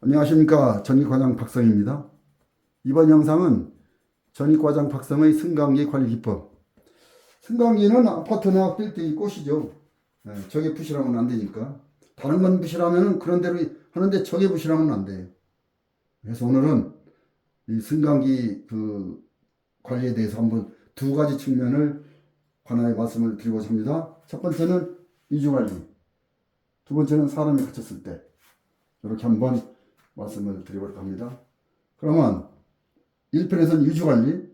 안녕하십니까. 전기과장 박성입니다. 이번 영상은 전기과장 박성의 승강기 관리 기법. 승강기는 아파트나 빌딩이 꽃이죠. 저게 부실하면 안 되니까. 다른 건 부실하면 그런 대로 하는데 저게 부실하면 안 돼요. 그래서 오늘은 이 승강기 관리에 대해서 한번 두 가지 측면을 관하여 말씀을 드리고자 합니다. 첫 번째는 위주관리, 두 번째는 사람이 갇혔을 때, 이렇게 한번 말씀을 드리볼까 합니다. 그러면 1편에서는 유주관리,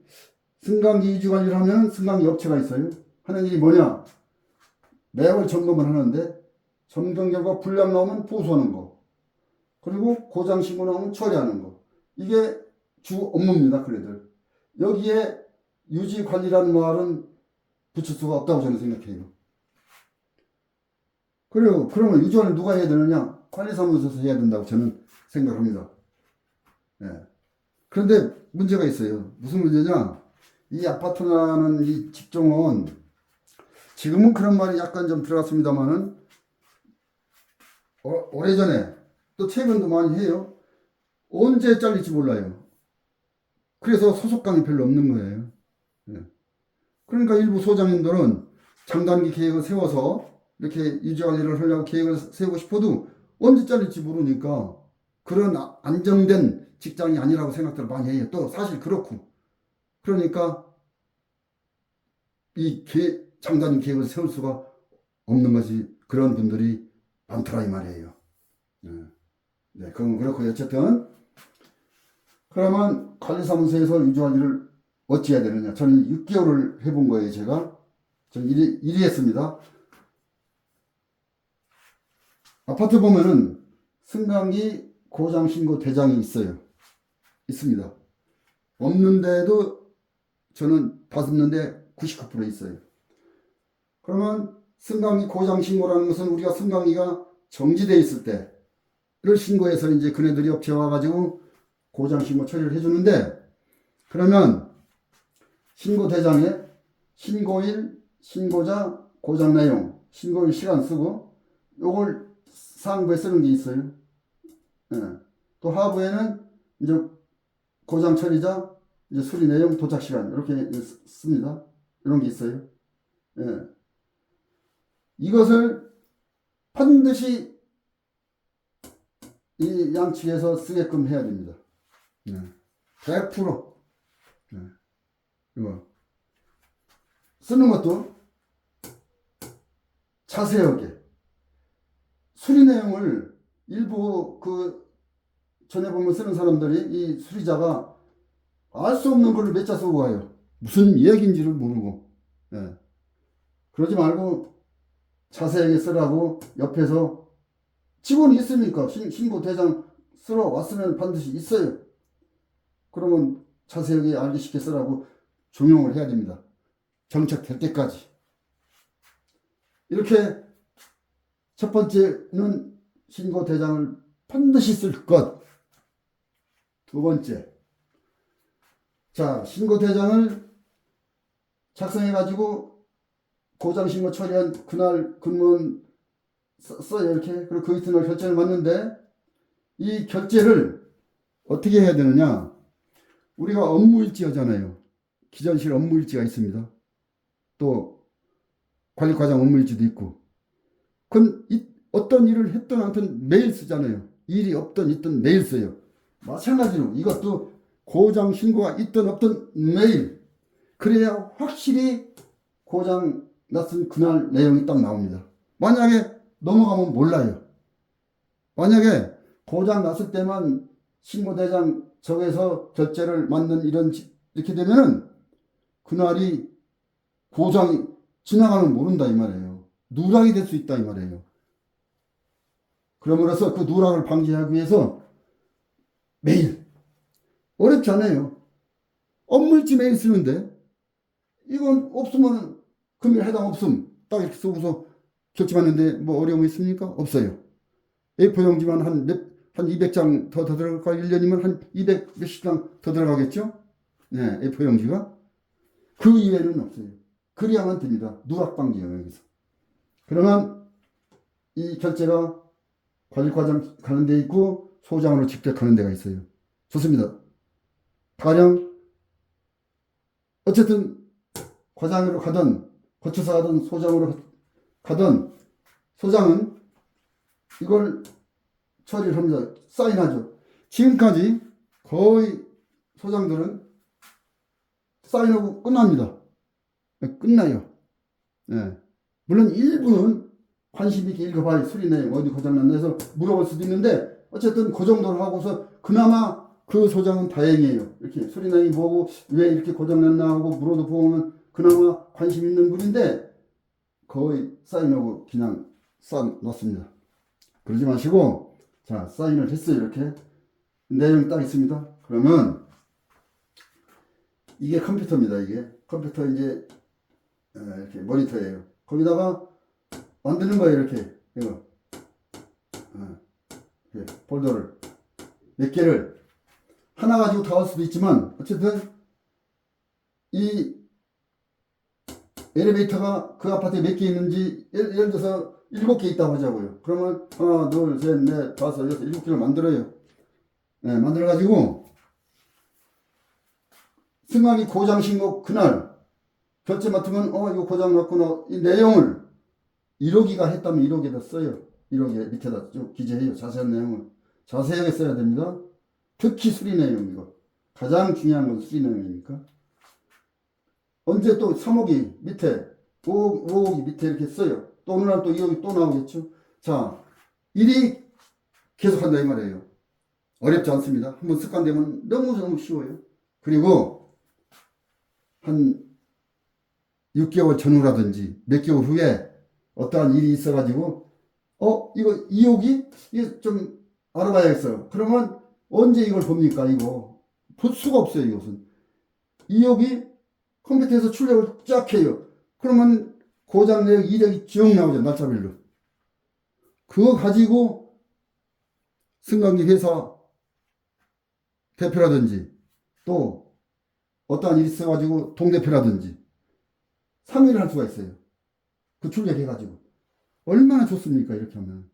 승강기 유주관리를 하면 승강기 업체가 있어요. 하는 일이 뭐냐? 매월 점검을 하는데 점검 결과 불량 나오면 보수하는 거, 그리고 고장 신고 나오면 처리하는 거. 이게 주 업무입니다. 그래들 여기에 유지관리라는 말은 붙일 수가 없다고 저는 생각해요. 그리고 그러면 유지관리 누가 해야 되느냐? 관리사무소에서 해야 된다고 저는 생각합니다. 예. 그런데 문제가 있어요. 무슨 문제냐? 이 아파트라는 이 직종은 지금은 그런 말이 약간 좀 들어갔습니다만은 오래전에 또 최근도 많이 해요. 언제 잘릴지 몰라요. 그래서 소속감이 별로 없는 거예요. 예. 그러니까 일부 소장님들은 장단기 계획을 세워서 이렇게 유지관리를 하려고 계획을 세우고 싶어도 언제 잘릴지 모르니까 그런 안정된 직장이 아니라고 생각들을 많이 해요. 또 사실 그렇고. 그러니까 이 장단 계획을 세울 수가 없는 것이 그런 분들이 많더라 이 말이에요. 네, 그건 그렇고 어쨌든 그러면 관리사무소에서 유지관리를 어찌 해야 되느냐. 저는 6개월을 해본 거예요. 저는 1위 했습니다. 아파트 보면은 승강기 고장신고 대장이 있습니다. 없는데도 저는 봤는데 99% 있어요. 그러면 승강기 고장신고라는 것은 우리가 승강기가 정지되어 있을 때를 신고해서 이제 그네들이 업체에 와가지고 고장신고 처리를 해주는데, 그러면 신고 대장에 신고일, 신고자, 고장 내용, 신고일 시간 쓰고 요걸 상부에 쓰는 게 있어요. 예. 또 하부에는 이제 고장 처리자, 이제 수리 내용, 도착 시간 이렇게 씁니다. 이런 게 있어요. 예. 이것을 반드시 이 양측에서 쓰게끔 해야 됩니다. 예. 100%. 예. 이거 쓰는 것도 자세하게 수리 내용을 일부 전에 보면 쓰는 사람들이 이 수리자가 알 수 없는 걸 몇 자 쓰고 가요. 무슨 얘기인지를 모르고. 예. 그러지 말고 자세하게 쓰라고 옆에서 직원이 있으니까 신고 대장 쓰러 왔으면 반드시 있어요. 그러면 자세하게 알기 쉽게 쓰라고 종용을 해야 됩니다. 정착될 때까지. 이렇게 첫 번째는 신고 대장을 반드시 쓸 것. 두 번째. 자, 신고 대장을 작성해가지고 고장 신고 처리한 그날 근무는 써요. 이렇게. 그리고 그 이튿날 결제를 받는데 이 결제를 어떻게 해야 되느냐. 우리가 업무일지 하잖아요. 기전실 업무일지가 있습니다. 또 관리과장 업무일지도 있고. 그건 어떤 일을 했든 안 했든 매일 쓰잖아요. 일이 없든 있든 매일 써요. 마찬가지로 이것도 고장 신고가 있든 없든 매일. 그래야 확실히 고장 났은 그날 내용이 딱 나옵니다. 만약에 넘어가면 몰라요. 만약에 고장 났을 때만 신고대장 적에서 결제를 맞는 이렇게 되면은 그날이 고장이 지나가면 모른다 이 말이에요. 누락이 될 수 있다 이 말이에요. 그러므로서 그 누락을 방지하기 위해서 매일, 어렵지 않아요. 업무일지 매일 쓰는데 이건 없으면 금일 해당 없음 딱 이렇게 쓰고서 결제받는데 뭐 어려움이 있습니까? 없어요. A4 용지만 한 200장 더 들어갈까? 1년이면 한 200 몇십 장 더 들어가겠죠? 네, A4 용지가. 그 이외에는 없어요. 그래야만 됩니다. 누락 방지예요, 여기서. 그러면 이 결제가 관리과장 가는 데 있고 소장으로 직접 가는 데가 있어요. 좋습니다. 가령 어쨌든 과장으로 가든 거쳐서 가든 소장으로 가든 소장은 이걸 처리를 합니다. 사인하죠. 지금까지 거의 소장들은 사인하고 끝납니다. 끝나요. 예. 물론 일부는 관심 있게 읽어봐야 수리 내용 어디 고장났나 해서 물어볼 수도 있는데 어쨌든 그 정도로 하고서 그나마 그 소장은 다행이에요. 이렇게 수리 내용이 뭐고 왜 이렇게 고장났나 하고 물어도 보면 그나마 관심 있는 분인데 거의 사인하고 그냥 놨습니다. 그러지 마시고 자 사인을 했어요. 이렇게 내용 딱 있습니다. 그러면 이게 컴퓨터입니다. 이게 컴퓨터 이제 이렇게 모니터예요. 거기다가 만드는 거예요. 이렇게 이거 폴더를 몇 개를 하나 가지고 다 할 수도 있지만 어쨌든 이 엘리베이터가 그 아파트에 몇 개 있는지 예를 들어서 7개 있다고 하자고요. 그러면 하나, 둘, 셋, 넷, 다섯, 여섯, 7개를 만들어요. 네, 만들어 가지고 승강기 고장 신고 그날 결제 맡으면 이거 고장 났구나 이 내용을 1호기가 했다면 1호기에다 써요. 1호기 밑에다 쭉 기재해요. 자세한 내용을 자세하게 써야 됩니다. 특히 수리 내용 이거 가장 중요한 건 수리 내용이니까. 언제 또 3호기 밑에 5호기 밑에 이렇게 써요. 또 어느 날 또 2호기 또 나오겠죠. 자, 일이 계속한다 이 말이에요. 어렵지 않습니다. 한번 습관되면 너무너무 쉬워요. 그리고 한 6개월 전후라든지 몇 개월 후에 어떠한 일이 있어가지고 이거 2호기? 이거 좀 알아봐야겠어요. 그러면 언제 이걸 봅니까? 이거 볼 수가 없어요. 이것은 2호기 컴퓨터에서 출력을 쫙 해요. 그러면 고장 내역 이력이 쭉 나오죠. 날짜별로. 그거 가지고 승강기 회사 대표라든지 또 어떠한 일이 있어가지고 동대표라든지 상의를 할 수가 있어요. 그 출력해가지고. 얼마나 좋습니까? 이렇게 하면.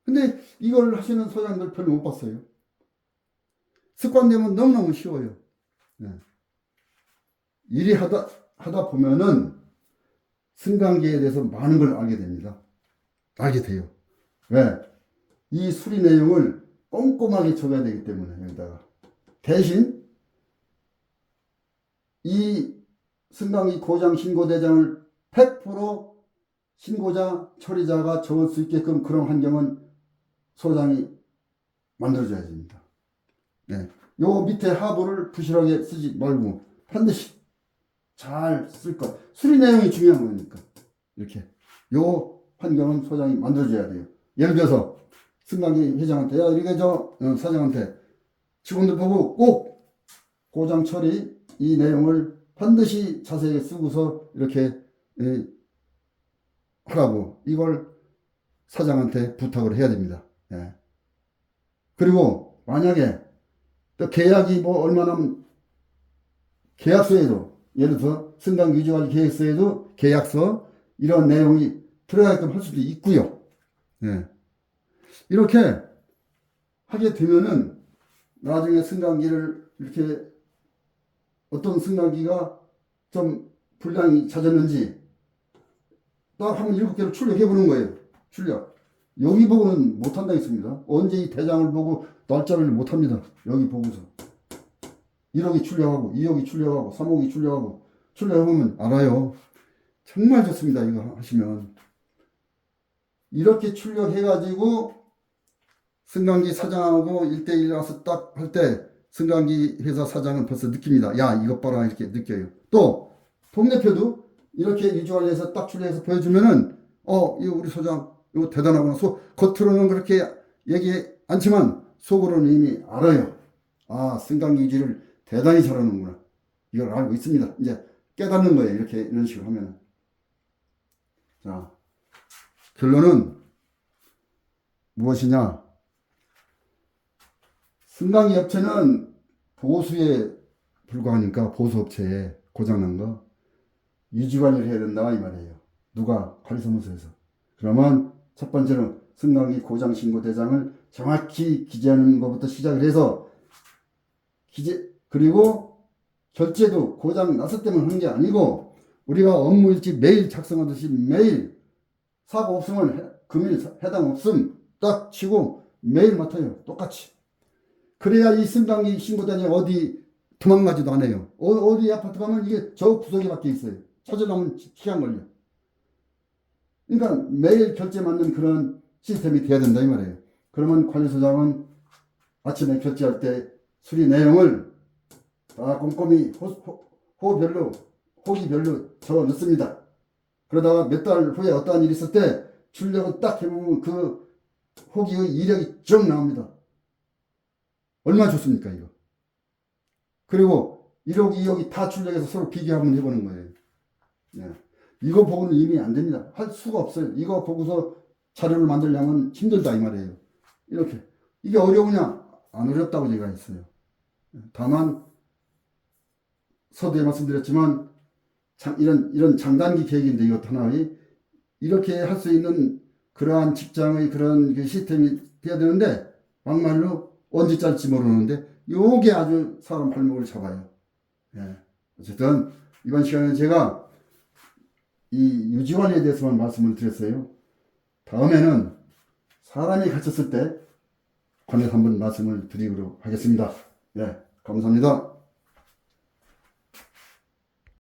근데 이걸 하시는 소장들 별로 못 봤어요. 습관되면 너무너무 쉬워요. 네. 일이 하다 보면은 승강기에 대해서 많은 걸 알게 됩니다. 알게 돼요. 왜? 이 수리 내용을 꼼꼼하게 적어야 되기 때문에 여기다가. 대신 이 승강기 고장 신고 대장을 100% 신고자, 처리자가 적을 수 있게끔 그런 환경은 소장이 만들어줘야 됩니다. 네. 요 밑에 하부를 부실하게 쓰지 말고 반드시 잘 쓸 것. 수리 내용이 중요한 거니까. 이렇게. 요 환경은 소장이 만들어줘야 돼요. 예를 들어서 승강기 회장한테, 야, 이게 사장한테 직원들 보고 꼭 고장 처리 이 내용을 반드시 자세히 쓰고서 이렇게 하라고 이걸 사장한테 부탁을 해야 됩니다. 예. 그리고 만약에 또 계약이 뭐 얼마 남은 계약서에도 예를 들어서 승강기 유지관리 계획서에도 계약서 이런 내용이 들어가게끔 할 수도 있고요. 예. 이렇게 하게 되면은 나중에 승강기를 이렇게 어떤 승강기가 좀 불량이 잦았는지 딱 한번 7개를 출력해 보는 거예요. 출력. 여기 보고는 못한다 했습니다. 언제 이 대장을 보고 날짜를 못합니다. 여기 보고서. 1호기 출력하고 2호기 출력하고 3호기 출력하고 출력해보면 알아요. 정말 좋습니다. 이거 하시면. 이렇게 출력해가지고 승강기 사장하고 1대1 와서 딱 할 때 승강기 회사 사장은 벌써 느낍니다. 야, 이것 봐라. 이렇게 느껴요. 또 동대표도 이렇게 유지관리해서 딱 출력해서 보여주면은 이거 우리 소장 이거 대단하구나. 겉으로는 그렇게 얘기 않지만 속으로는 이미 알아요. 아, 승강기 유지를 대단히 잘하는구나. 이걸 알고 있습니다. 이제 깨닫는 거예요. 이렇게 이런 식으로 하면은. 자, 결론은 무엇이냐? 승강기 업체는 보수에 불과하니까 보수업체에 고장난 거 유지관리를 해야 된다 이 말이에요. 누가? 관리사무소에서. 그러면 첫 번째는 승강기 고장 신고 대장을 정확히 기재하는 것부터 시작을 해서 그리고 결제도 고장 났을 때만 하는 게 아니고 우리가 업무일지 매일 작성하듯이 매일 사고 없으면 금일 해당 없음 딱 치고 매일 맡아요. 똑같이. 그래야 이 승강기 신고단이 어디 도망가지도 않아요. 어디 아파트 가면 이게 저 구석에 밖에 있어요. 찾으려면 시간 걸려. 그러니까 매일 결제 맞는 그런 시스템이 돼야 된다 이 말이에요. 그러면 관리소장은 아침에 결제할 때 수리 내용을 다 꼼꼼히 호기별로 적어 넣습니다. 그러다가 몇 달 후에 어떠한 일이 있을 때 출력을 딱 해보면 그 호기의 이력이 쭉 나옵니다. 얼마나 좋습니까 이거. 그리고 1억 2억이 다 출력해서 서로 비교 한번 해보는 거예요. 예. 이거 보고는 이미 안 됩니다. 할 수가 없어요. 이거 보고서 자료를 만들려면 힘들다 이 말이에요. 이렇게. 이게 어려우냐? 안 어렵다고 제가 했어요. 다만 서두에 말씀드렸지만 이런 장단기 계획인데 이것도 하나의 이렇게 할 수 있는 그러한 직장의 그런 시스템이 돼야 되는데 막말로 언제 짤지 모르는데 요게 아주 사람 발목을 잡아요. 예. 어쨌든 이번 시간에 제가 이 유지관리에 대해서만 말씀을 드렸어요. 다음에는 사람이 갇혔을 때 관해서 한번 말씀을 드리도록 하겠습니다. 예, 감사합니다.